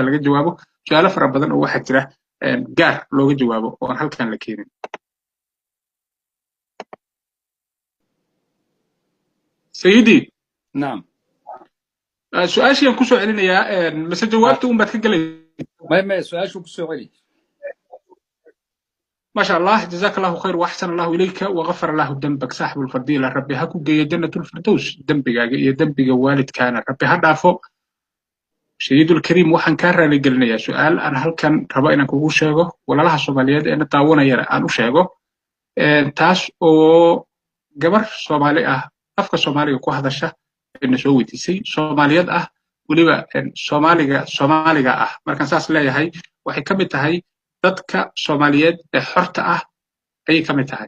laga jawaabo su'aalo fara badan oo waxaa jira gaar looga jawaabo oo aan halkan la keenin سيدي نعم سؤاشي aan ku soo celinayaa mise jawaabta un baad ka galaysaa ما سؤال كسوعلي ما شاء الله جزاك الله خير واحسن الله اليك وغفر الله ذنبك صاحب الفضيله ربي هاكو جي جنه الفردوس ذنبك يا ذنبك والد كان ربي هدافو سيد الكريم waxaan ka raali gelinayaa su'aal aan halkan rabo inaan kugu sheego walaalaha Soomaaliyeed ee taawanaya aan u sheego taas oo gabar Soomaali ah afka Soomaaliga ku hadasha in soo weydiisay Soomaaliyeed ah waliba Soomaaliga ah markaan saas leeyahay waxay ka mid tahay dadka Soomaaliyeed ee xorta ah ayay ka mid tahay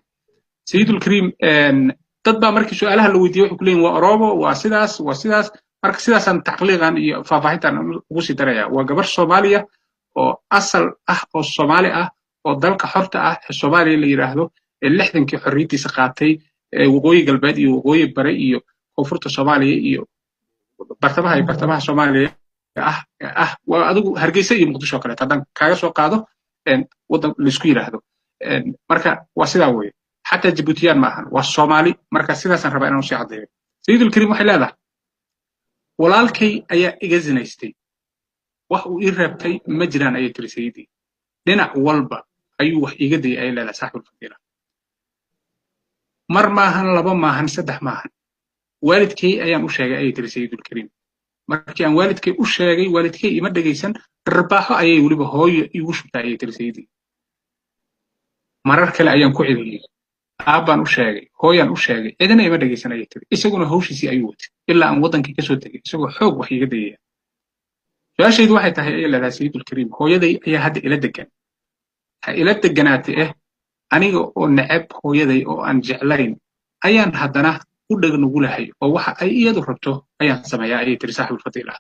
Sayidul Karim dad baa markii su'aalaha la weydiiyay wuxuu ku leeyahay waa Oromo waa sidaas marka sidaasan taqliiqan iyo faahfaahintan ugu sii daraya waa gabar Soomaaliya oo asal ah oo Soomaali ah oo dalka xorta ah ee Soomaaliya la yiraahdo ee 60kii xorriyadiisa qaatay waqooyi galbeed iyo waqooyi bari iyo koonfurta Soomaaliya iyo bartamaha Soomaaliya waa adigu Hargeysa iyo Muqdisho kale haddaan kaaga soo qaado wadan la isku yiraahdo marka waa sidaa weeye xataa Djiboutiyaan ma ahan waa Soomaali marka sidaasan rabaa inaan sii cadeeyo Sayidul Karim waxay leedahay walaalkay ayaa iga zinaystay wax uu ii reebtay ma jiraan ayay tiri sayidii dhinac walba ayuu wax iga dayay ay leedahay saaxiibul fadiila mar maahan laba maahan saddex maahan waalidkay ayaan u sheegay ayay tiri sayidul Karim markii aan waalidkay u sheegay waalidkay ima dhageysan rarbaaxo ayay waliba hooyo igu shubtay ayay tiri sayidii marar kale ayaan ku celiyay aabaan u sheegay hooyaan u sheegay cidina ima dhageysan ayay tiri isaguna hawshiisii ayuu watay ilaa aan wadankii kasoo tegay isagoo xoog wax iga dayaya su'aashaydu waxay tahay ayay leedahay sayidul Karim hooyaday ayaa hadda ila degan ha ila deganaatay aniga oo neceb hooyaday oo aan jeclayn ayaan haddana u dhagnugulahay oo waxa ay iyadu rabto ayaan sameeyaa ayay tiri saaxiibul fadiila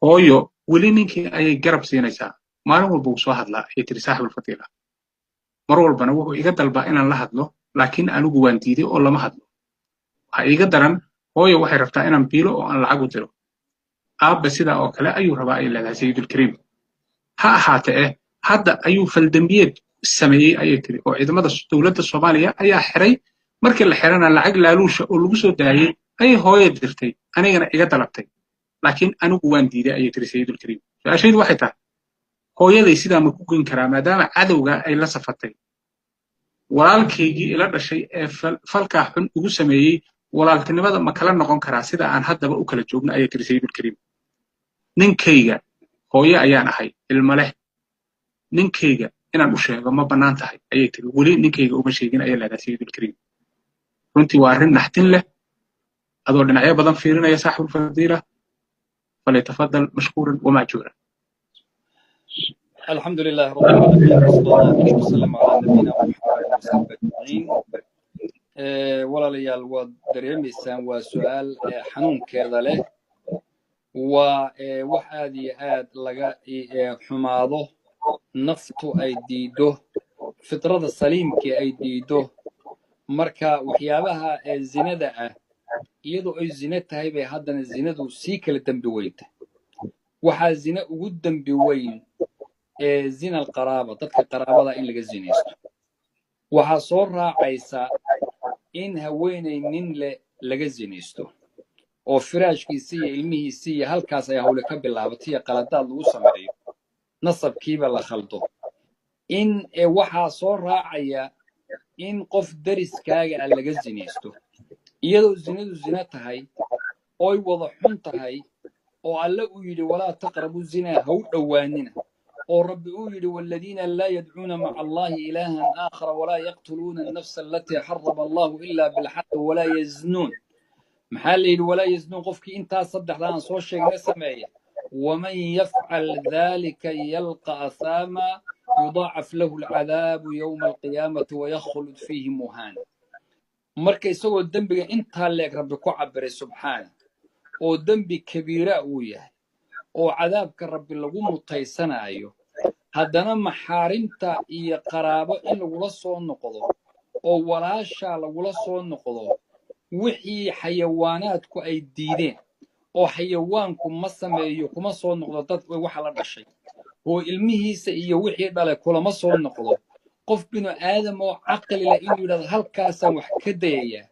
hooyo weli ninkii ayay garab siinaysaa maalin walba uu soo hadlaa ayay tiri saaxiibul fadiila mar walbana wuxuu iga dalbaa inaan la hadlo laakiin anigu waan diiday oo lama hadlo waxa iga daran hooyo waxay rabtaa inaan biilo oo aan lacag u diro aabba sidaa oo kale ayuu rabaa ay leedahay sayidul Karim ha ahaatee hadda ayuu faldambiyeed sameeyay ayay tiri oo ciidamada dowladda Soomaaliya ayaa xiray markii la xirana lacag laaluusha oo lagu soo daayay ayay hooyo dirtay anigana iga dalabtay laakiin anigu waan diiday ayay tiri sayidul Karim su'aashaydu waxay tahay hooyaday sidaa ma ku goyn karaa maadaama cadowga ay la safatay walaalkaygii ila dhashay ee falkaa xun ugu sameeyey walaaltinimada ma kala noqon karaa sida aan haddaba u kala joogno ayay tiri sayidul Karim ninkayga hooyo ayaan ahay ilma leh ninkayga inaan u sheego ma bannaan tahay ayay tiri weli ninkayga uma sheegin ayay leedahay sayidul Karim runtii waa arrin naxtin leh adoo dhinacyo badan fiirinaya saaxiibul fadiila falyatafadal mashkuuran wamaajuuran الحمد لله رب العالمين والصلاة والسلام على نبينا محمد وصحبه أجمعين ولا ليال ودريميسان وسؤال حنون كذا له وحادي آد لقى حماضه نفط أيديده فطرة السليم كي أيديده مركا وحيابها الزندة يدو أي زنة هاي بهذا الزند وسيكل الدنبويت وحا زنة وقدم بوين زنا القرابة تدك القرابة إن لقى زينيست وحا صورها عيسى إن هويني نين لقى زينيستو oo firaashkiisii ilmihiisii halkaas ay hawle ka bilaabatay qaladaad lagu sameeyo nasabkiiba la khaldo in waxa soo raacaya in qof dariskaaga laga zinaysto iyadoo zinadu zina tahay oo ay wada xun tahay oo alla uu yiri walaa taqrabu zina haw dhawaanina oo rabbi uu yiri walladina la yad'una ma'a allahi ilahan aakhar wala yaqtuluna an-nafsa allati harrama allahu illa bil haqq wala yaznun محل ولا يزنون قفكي انت صدح لان صور شيء سمعيه ومن يفعل ذلك يلقى أثاما يضاعف له العذاب يوم القيامة ويخلد فيه مهانا مركي سوى الدنب انت هلك ربك عبر سبحانه ودنب كبيرة وياه وعذابك رب اللقوم الطيسنا ايو هدنا محارمتا اي قرابة ان لغلصوا النقضوا وولاشا لغلصوا النقضوا wixii xayawaanaadku ay diideen oo xayawaanku ma sameeyo kuma soo noqdo dad waxa la dhashay oo ilmihiisa iyo wixii dhalay kulama soo noqdo qof binu aadam oo caqli leh inuu yidhahdo halkaasaan wax ka dayayaa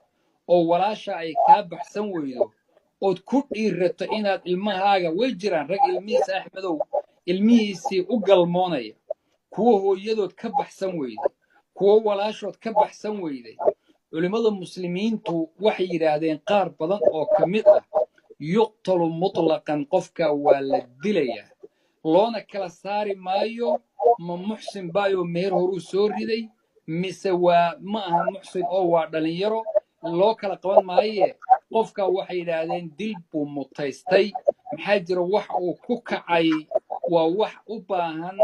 oo walaasha ay kaa baxsan weydo ood ku dhiirato inaad ilmahaaga way jiraan rag ilmihiisa axmedow ilmihiisii u galmoonaya kuwo hooyadood ka baxsan weyday kuwo walaashood ka baxsan weyday culimmada muslimiintu waxay yidhaahdeen qaar badan oo ka mid ah yuqtalu mutlaqan qofka waa la dilayaa loona kala saari maayo ma muxsin baayoo meher horuu soo riday mise waa ma aha muxsin oo waa dhalinyaro loo kala qaban maayee qofka waxay yidhaahdeen dil buu mutaystay maxaa jira wax uu ku kacay waa wax u baahan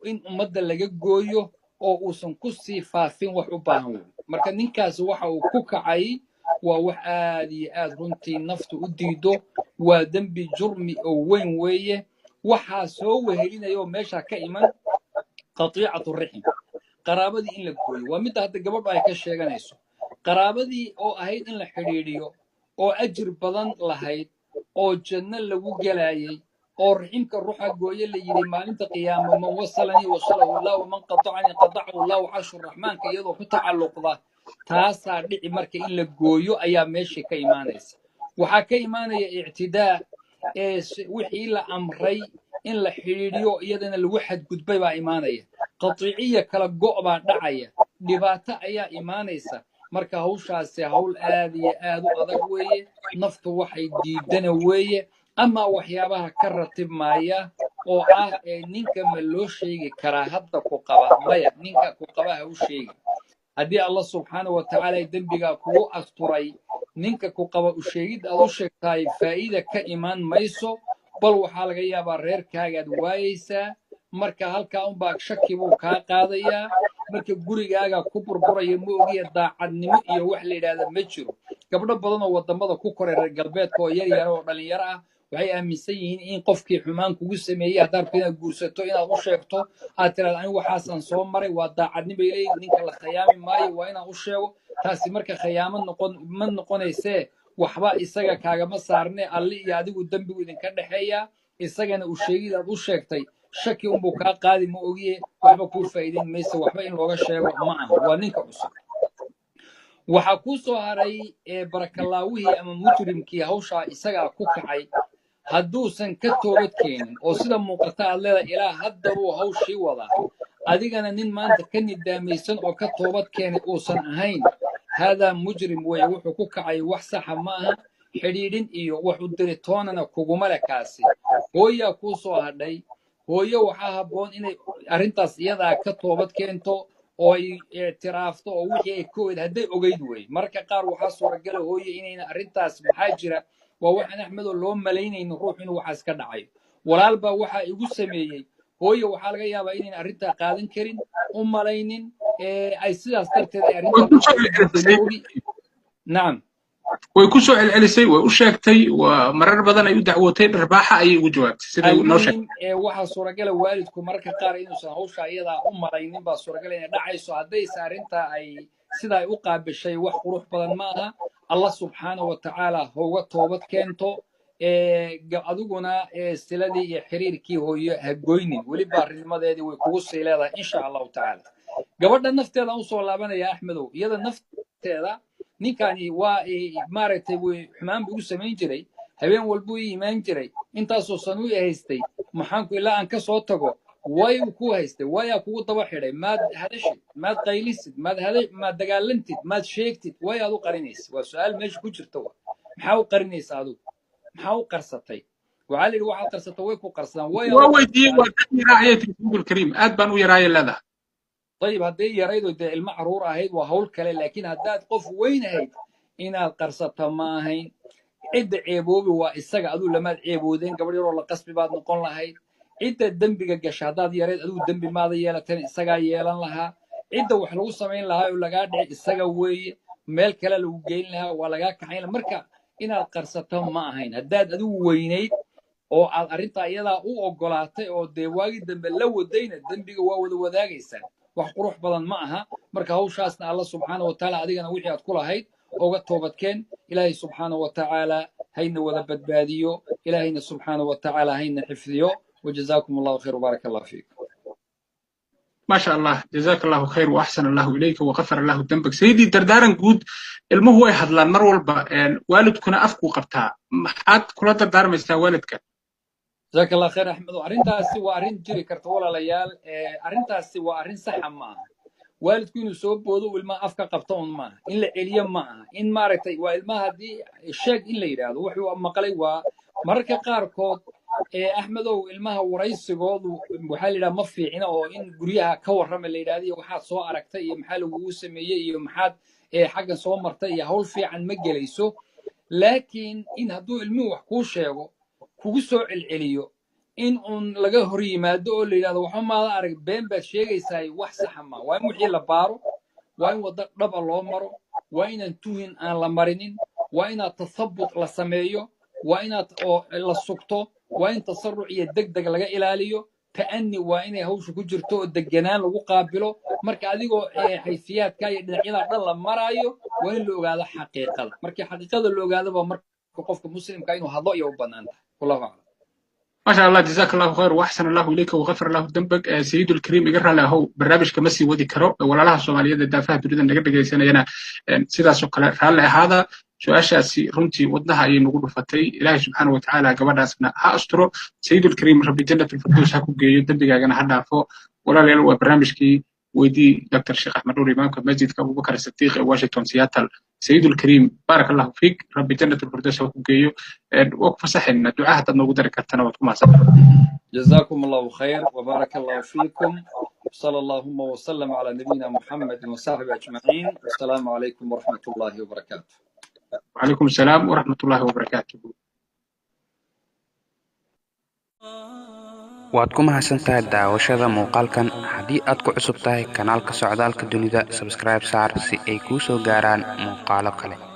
in ummadda laga gooyo oo uusan ku sii faafin wax u baahan wey marka ninkaasi waxa uu ku kacay waa wax aad iyo aad runtii naftu u diido waa dembi jurmi oo weyn weeye waxaa soo wehelinaya oo meesha ka iman qatiicatu rixim qaraabadii in la gooyo waa midda hadda gabadhu ay ka sheeganayso qaraabadii oo ahayd in la xidhiidhiyo oo ajir badan lahayd oo janno lagu gelayay oo riximka ruuxa gooye la yidhi maalinta qiyaama man wasalanii wasalahu allah waman qatacanii qatacahu allahu carshu raxmaanka iyadoo ku tacalluqda taasaa dhici marka in la gooyo ayaa meeshii ka imaanaysa waxaa ka imaanaya ictidaa wixii la amray in la xidhiidhiyo iyadana lagu xadgudbay baa imaanaya qatiiciya kala go' baa dhacaya dhibaato ayaa imaanaysa marka hawshaasi hawl aad iyo aad u adag weeye naftu waxay diidana weeye ama waxyaabaha ka ratib maaya oo ah ninka ma loo sheegi karaa hadda ku qaba maya ninka ku qaba ha u sheegi haddii allah subxaanahu watacaala dembigaa kugu asturay ninka ku qaba u sheegid aad u sheegtahay faa'iida ka imaan mayso bal waxaa laga yaabaa reerkaagaad waayaysaa marka halkaa unbaa shaki buu kaa qaadayaa marka gurigaaga ku burburaya ma ogiya daacadnimo iyo wax la yidhaahda ma jiro gabdho badan oo waddamada ku koray reer galbeedka oo yar yara oo dhallinyaro ah waxay aaminsan yihiin in qofkii xumaan kugu sameeyey haddaad rabto inaad guursato inaad u sheegto aad tiraada anigu waxaasaan soo maray waa daacadnimo bay leeyihin ninka la khayaami maayo waa inaan u sheego taasi marka khayaamo ma noqonaysee waxba isaga kaagama saarne alli iyo adigu dembigu idinka dhexeeya isagana u sheegid aad u sheegtay shaki unbuu kaa qaadi ma ogiye waxba kuu faa'iidayn mayse waxba in looga sheego ma aha waa ninka cusub waxaa kuu soo haray barakalaawihii ama mujrimkii hawshaa isagaa ku kacay hadduusan ka toobad keenin oo sida muuqata aad leedahay ilaa hadda buu hawshii wadaa adigana nin maanta ka nidaamaysan oo ka toobad keenay uusan ahayn haadaa mujrim weeye wuxuu ku kacay wax saxa ma aha xidhiidhin iyo wax u diritoonana kuguma le kaasi hooyaa kuu soo hadhay hooyo waxaa habboon inay arrintaas iyadaa ka toobad keento oo ay ictiraafto oo wixii ay ka oyd hadday ogeyd wey marka qaar waxaa suuragala hooye inayna arrintaas maxaa jira waa waxaan axmedoo loo malaynayno ruux inuu waxaas ka dhacayo walaal baa waxaa igu sameeyey hooye waxaa laga yaabaa inayna arrintaa qaadan karin u malaynin ay sidaas darteed ay arrintaa nacam way ku soo celcelisay way u sheegtay waa marar badan ay u dacwootay dharbaaxa ayay ugu jawaabtay sida noo sheegtay waxaa suuragala waalidku mararka qaar inuusan hawsha iyadaa u malaynin baa suuragala inay dhacayso haddayse arrintaa ay sida ay u qaabishay wax qurux badan ma aha allah subxaanahu watacaala hauga toobad keento adiguna siladii iyo xiriirkii hooyo ha goynin weliba arinimadeedii way kugu sii leedahay insha allahu tacaala gabadha nafteeda usoo laabanaya axmedow iyada nafteeda ninkani waa maaragtay xumaan buu u samayn jiray habeen walbuu ii imaan jiray intaasoo san u haystay maxaanku ilaa aan ka soo tago way ku haystay wayaa kugu daba xidhay maad hadashid maad qaylisid maad dagaalantid maad sheegtid way aad u qarinaysa waa su-aal meesha ku jirta maxaa u qarinaysa adigu maxaa u qarsatay waxaa la yidhi waxaad qarsatay way ku qarsadaan waa weydiiyey waa dad yaraayay rasuulul kariim aad baan u yaraayay leedahay طيب هدي يريدو دي المعرور اهيد وهول كله لكن هداد قف وين هيد إن القرصة ما هين عد عيبوبي وإساق أدو لما عيبودين قبل يرو لقصبي بعد نقول لها هيد عد الدنبي قش هداد يريد أدو الدنبي ماذا يالتين إساق يالان لها عد وحلو سمين لها ولا قاعد إساق وي ميل كلا لو جين لها ولا قاعد كحين مركا إن القرصة ما هين هداد أدو وينيد oo aad arrinta iyada u ogolaatay oo deewaagi dambe la wadayna dambiga waa wada wadaagaysan wax qurux badan ma aha marka hawshaasna Allah subhanahu wa ta'ala adigana wixii aad ku lahayd uga toobadkeen ilaahay subxaanahu watacaala hayna wada badbaadiyo ilaahayna subxaanahu watacaala hayna xifdiyo وجزاكم الله خير وبارك الله فيكم. ما شاء الله جزاك الله خير وأحسن الله إليك وغفر الله ذنبك سيدي دردارن جود المهم هو يحضر مر والبا والدكنا أفكو قبتها حد كل دردار مستوى والدك. جزاك الله خير أحمد وأرنتاسي وأرنت جري كرتولا ليال أرنتاسي وأرنت صح معه والدك ينسوب بودو والما أفكا قبتون معه إلا اليوم معه إن ما رتي والما هذه الشيء إلا يراد وحو أما قلي ومرك قاركود أحمدو ilmaha waraysigoodu waxa la yiraahdaa ma fiicina oo in guriyaha ka warrama la yiraahdo waxaad soo aragtay iyo maxaa lagu sameeyay iyo maxaad xaggan soo martay iyo hawl fiican ma gelayso laakiin in hadduu ilmuhu wax kuu sheego kugu soo celceliyo in uun laga hor yimaado oo la yiraahdo waxa maada arag been baad sheegaysaa wax sax ma waa in wixii la baaro waa in wada dhab loo maro waa inaan tuhin aan la marinin waa inaad tasabbut la sameeyo waa inaad la sugto وين تصرع يدقدق لقى إلاليو تأني وين هوش كجرتو الدجنان لو قابله مرك أديكو حيثيات كاي إلى الله مرايو وين لو هذا حقيقة مرك حقيقة لو هذا بمرك قفك مسلم كاينو هذا يوبنا أنت والله أعلم. ما شاء الله جزاك الله خير وأحسن الله إليك وغفر الله ذنبك سيد الكريم يقرأ له برنامج كمسي ودي كرو ولا لها الصومالية الدافع تريد أن نقدر سنة هنا سيدا سكر هذا su-aashaasi runtii wadnaha ayay nagu dhufatay ilaahay subxaana watacaala gabadhaasna ha asturo sayidulkariim rabbi jannatulfirdows ha ku geeyo dembigaagana ha dhaafo walaalayaal waa barnaamijkii weydii dr sheekh axmed nuur imaamka masjidka abubakar sadiiq ee washington seattle sayidulkariim baarak allahu fiik rabbi jannatulfirdows ha ku geeyo waa ku fasaxayna ducaa haddaad noogu dari kartana waad ku mahadsantahay جزاكم الله خير وبارك الله فيكم صلى اللهم وسلم على نبينا محمد وصحبه أجمعين والسلام عليكم ورحمة الله وبركاته. وعليكم السلام ورحمة الله وبركاته. waad ku mahadsantahay daawashada muuqaalkan haddii aad ku cusub tahay kanaalka socdaalka dunida subscribe saar si ay kuu soo gaaraan muuqaalo kale.